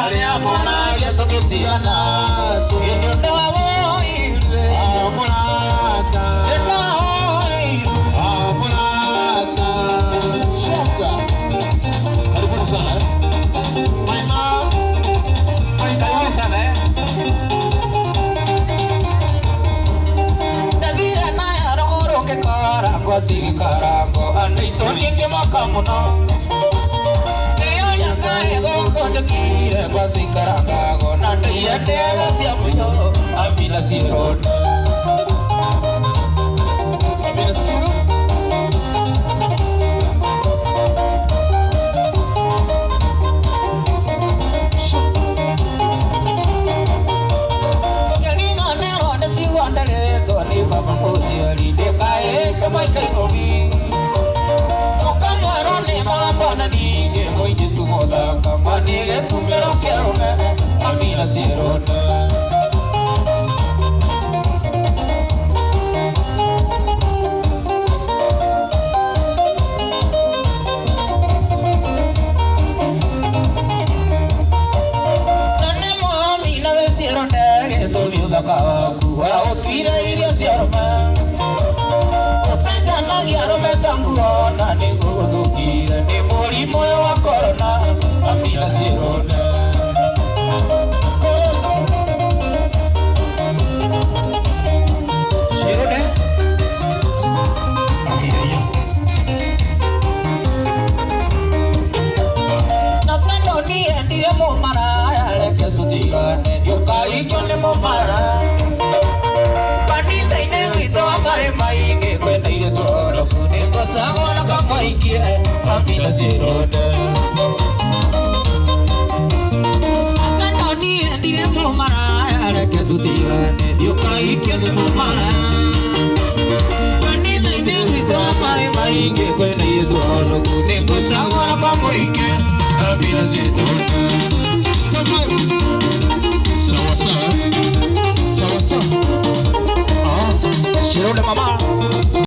Nani amona yetu kitiana Yetu ndoa woirwe Amulata Amulata Shoka Karibuni sana My mom Karibuni sana Davira na ya rogoro ke karango Sigi karango Anito ninge makamuno Kire kwa sikaranga go nanda yende siamuyo amina siron amina siron yani nganero ne siwandale to ni baba moji ali de kae kama kai gobi kokamwaro ne mambo na dige moji tumoda kama dige tumero kerone amina siron nane mo amina ve siron de to viuda kaku wa otira iria siarma osanja giaro metanguo na ni gudukira ni muri moyo wa corona amina siron